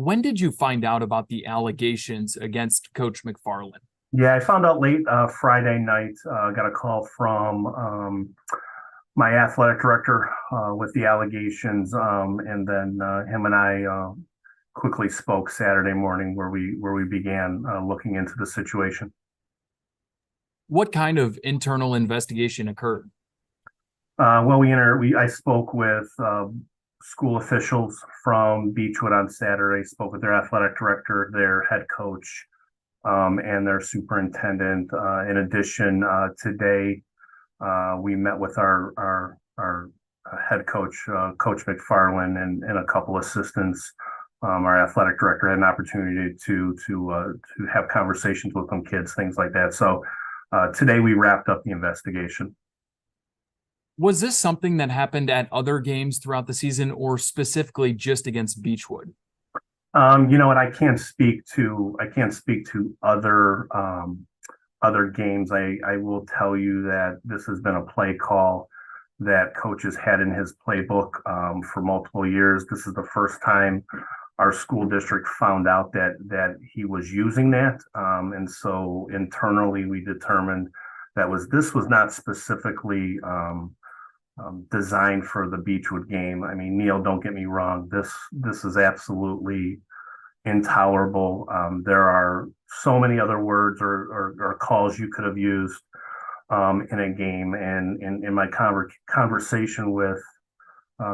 When did you find out about the allegations against Coach McFarland? Yeah, I found out late Friday night. Got a call from my athletic director with the allegations, and then him and I quickly spoke Saturday morning, where we began looking into the situation. What kind of internal investigation occurred? Well, I spoke with school officials from Beachwood on Saturday. Spoke with their athletic director, their head coach, and their superintendent. In addition, today we met with our head coach, Coach McFarland, and a couple assistants. Our athletic director had an opportunity to have conversations with them kids, things like that. So today we wrapped up the investigation. Was this something that happened at other games throughout the season or specifically just against Beachwood? You know what? I can't speak to other games. I will tell you that this has been a play call that coach has had in his playbook for multiple years. This is the first time our school district found out that he was using that, and so internally we determined this was not specifically designed for the Beachwood game. I mean, Neil, don't get me wrong. This is absolutely intolerable. There are so many other words or calls you could have used in a game. And in my conversation with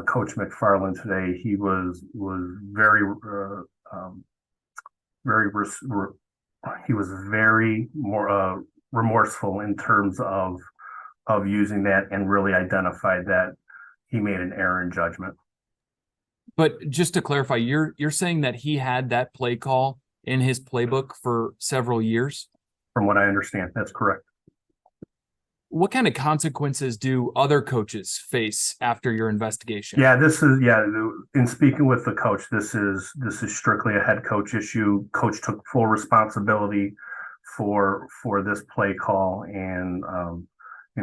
Coach McFarland today, he was very he was very more remorseful in terms of using that, and really identified that he made an error in judgment. But just to clarify, you're saying that he had that play call in his playbook for several years? From what I understand, that's correct. What kind of consequences do other coaches face after your investigation? Yeah, in speaking with the coach, this is strictly a head coach issue. Coach took full responsibility for this play call, and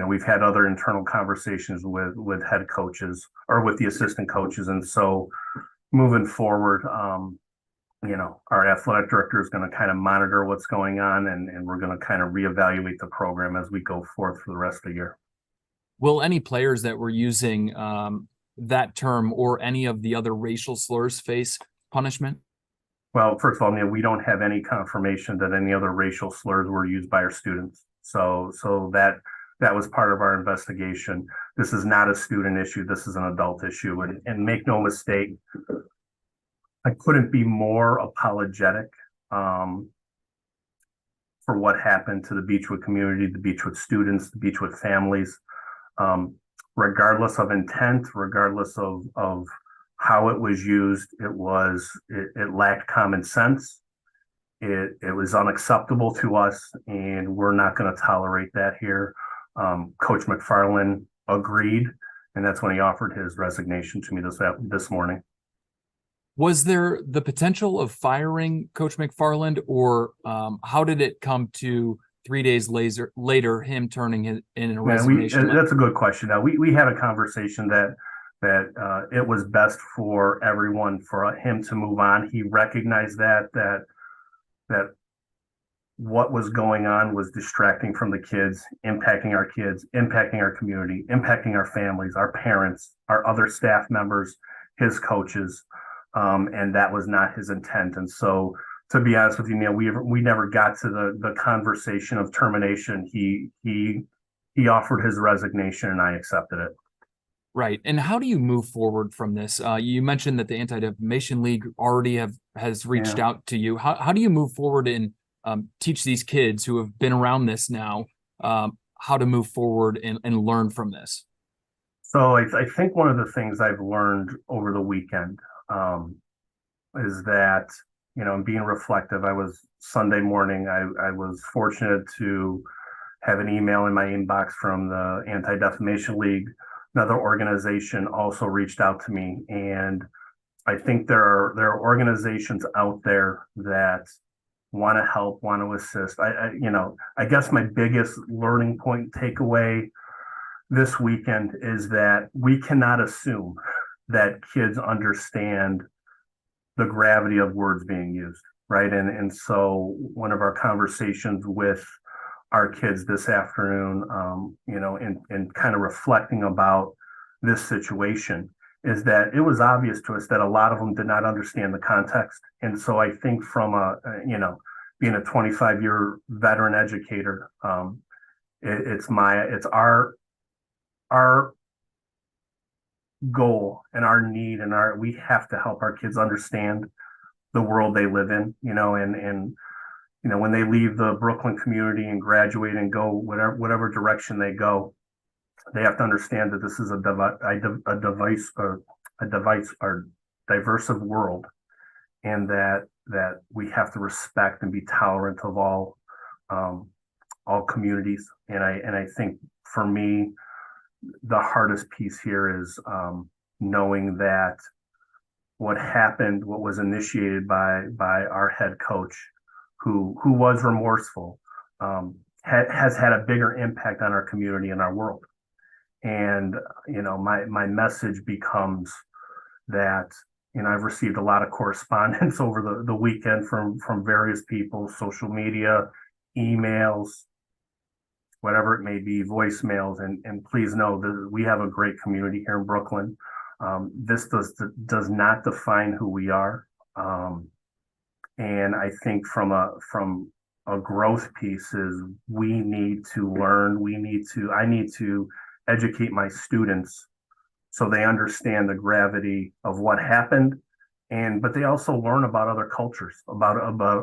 we've had other internal conversations with head coaches or with the assistant coaches, and so moving forward, our athletic director is going to kind of monitor what's going on, and we're going to kind of reevaluate the program as we go forth for the rest of the year. Will any players that were using that term or any of the other racial slurs face punishment? Well, first of all, Neil, we don't have any confirmation that any other racial slurs were used by our students. So that was part of our investigation. This is not a student issue. This is an adult issue. And make no mistake, I couldn't be more apologetic for what happened to the Beachwood community, the Beachwood students, the Beachwood families, regardless of intent, regardless of how it was used. It lacked common sense. It was unacceptable to us, and we're not going to tolerate that here. Coach McFarland agreed, and that's when he offered his resignation to me this morning. Was there the potential of firing Coach McFarland, or how did it come to 3 days later him turning in a resignation? That's a good question. Now, we had a conversation that it was best for everyone for him to move on. He recognized that what was going on was distracting from the kids, impacting our community, impacting our families, our parents, our other staff members, his coaches, and that was not his intent. And so, to be honest with you, Neil, we never got to the conversation of termination. He offered his resignation, and I accepted it. Right. And how do you move forward from this? You mentioned that the Anti-Defamation League already has reached out to you. How do you move forward and teach these kids who have been around this now how to move forward and learn from this? So I think one of the things I've learned over the weekend is that, in being reflective, Sunday morning, I was fortunate to have an email in my inbox from the Anti-Defamation League. Another organization also reached out to me, and I think there are organizations out there that want to help, want to assist. I guess my biggest learning point takeaway this weekend is that we cannot assume that kids understand the gravity of words being used, right? And so one of our conversations with our kids this afternoon, and kind of reflecting about this situation is that it was obvious to us that a lot of them did not understand the context. And so I think from being a 25-year veteran educator, it's our goal and our need and we have to help our kids understand the world they live in, and when they leave the Brooklyn community and graduate and go whatever direction they go, they have to understand that this is a diversive world, and that we have to respect and be tolerant of all communities. And I think for me, the hardest piece here is knowing that what happened, what was initiated by our head coach, who was remorseful, has had a bigger impact on our community and our world. And my message becomes that I've received a lot of correspondence over the weekend from various people, social media, emails, whatever it may be, voicemails, and please know that we have a great community here in Brooklyn. This does not define who we are. And I think from a growth piece is we need to learn, I need to educate my students so they understand the gravity of what happened, but they also learn about other cultures, about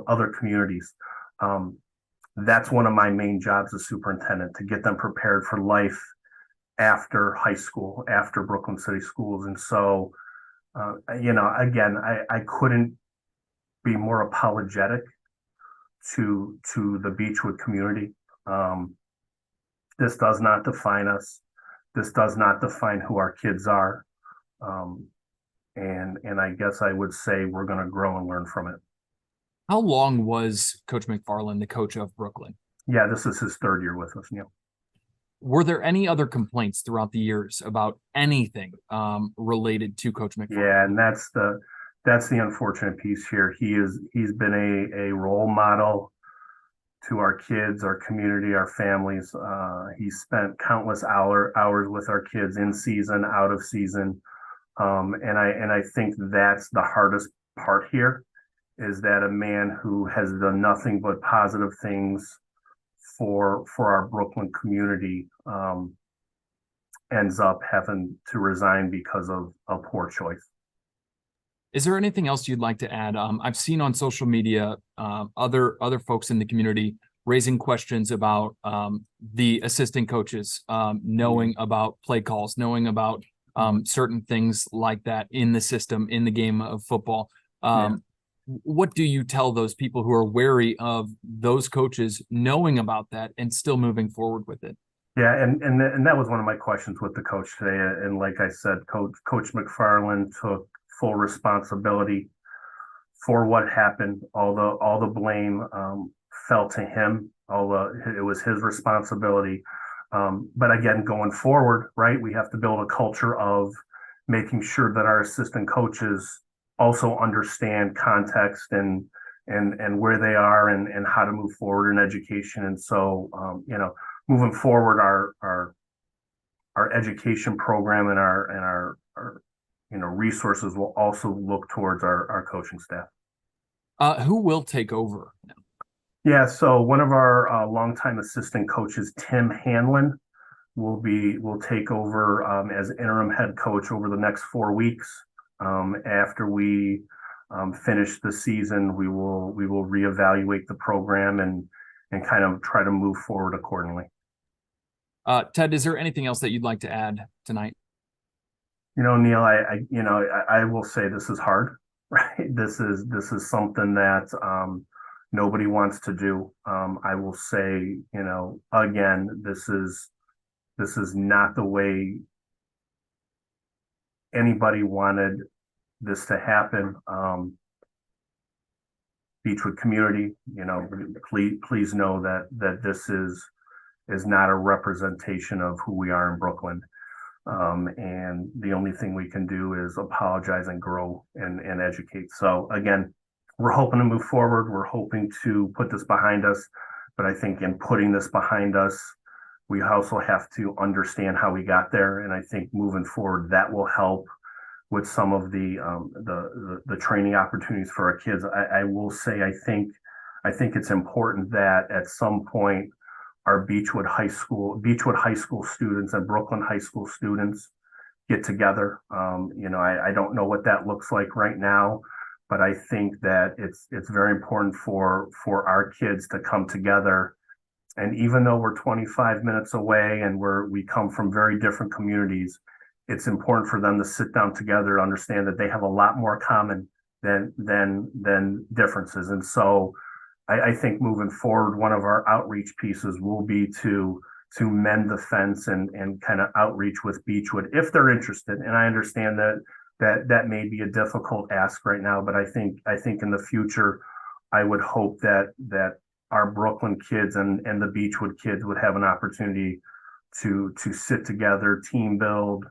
other communities. That's one of my main jobs as superintendent, to get them prepared for life after high school, after Brooklyn City Schools. And so, again, I couldn't be more apologetic to the Beachwood community. This does not define us. This does not define who our kids are. And I guess I would say we're going to grow and learn from it. How long was Coach McFarland the coach of Brooklyn? Yeah, this is his third year with us, Neil. Were there any other complaints throughout the years about anything related to Coach McFarland? Yeah, and that's the unfortunate piece here. He's been a role model to our kids, our community, our families. He spent countless hours with our kids in season, out of season. And I think that's the hardest part here, is that a man who has done nothing but positive things for our Brooklyn community ends up having to resign because of a poor choice. Is there anything else you'd like to add? I've seen on social media other folks in the community raising questions about the assistant coaches knowing about play calls, knowing about certain things like that in the system, in the game of football. What do you tell those people who are wary of those coaches knowing about that and still moving forward with it? Yeah, and that was one of my questions with the coach today. And like I said, Coach McFarland took full responsibility for what happened. All the blame fell to him. It was his responsibility. But again, going forward, right, we have to build a culture of making sure that our assistant coaches also understand context and where they are and how to move forward in education. And so, moving forward, our education program and our resources will also look towards our coaching staff. Who will take over now? Yeah, so one of our longtime assistant coaches, Tim McFarland, will take over as interim head coach over the next 4 weeks. After we finish the season, we will reevaluate the program and kind of try to move forward accordingly. Ted, is there anything else that you'd like to add tonight? Neil, I will say this is hard, right? This is something that nobody wants to do. I will say, again, this is not the way anybody wanted this to happen. Beachwood community, please know that this is not a representation of who we are in Brooklyn. And the only thing we can do is apologize and grow and educate. So again, we're hoping to move forward. We're hoping to put this behind us. But I think in putting this behind us, we also have to understand how we got there. And I think moving forward, that will help with some of the training opportunities for our kids. I will say, I think it's important that at some point our Beachwood High School students and Brooklyn High School students get together. I don't know what that looks like right now, but I think that it's very important for our kids to come together. And even though we're 25 minutes away and we come from very different communities, it's important for them to sit down together to understand that they have a lot more common than differences. And so I think moving forward, one of our outreach pieces will be to mend the fence and kind of outreach with Beachwood if they're interested. And I understand that may be a difficult ask right now, but I think in the future, I would hope that our Brooklyn kids and the Beachwood kids would have an opportunity to sit together, team build,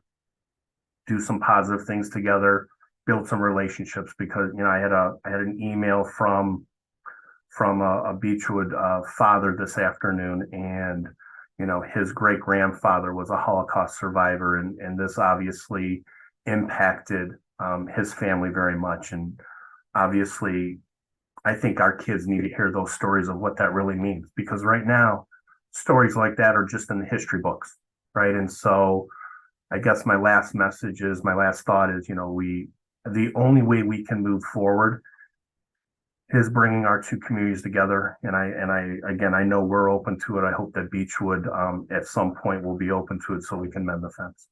do some positive things together, build some relationships. Because I had an email from a Beachwood father this afternoon, and his great grandfather was a Holocaust survivor, and this obviously impacted his family very much. And obviously, I think our kids need to hear those stories of what that really means, because right now, stories like that are just in the history books, right? And so I guess my last thought is, the only way we can move forward is bringing our two communities together. And I know we're open to it. I hope that Beachwood at some point will be open to it so we can mend the fence.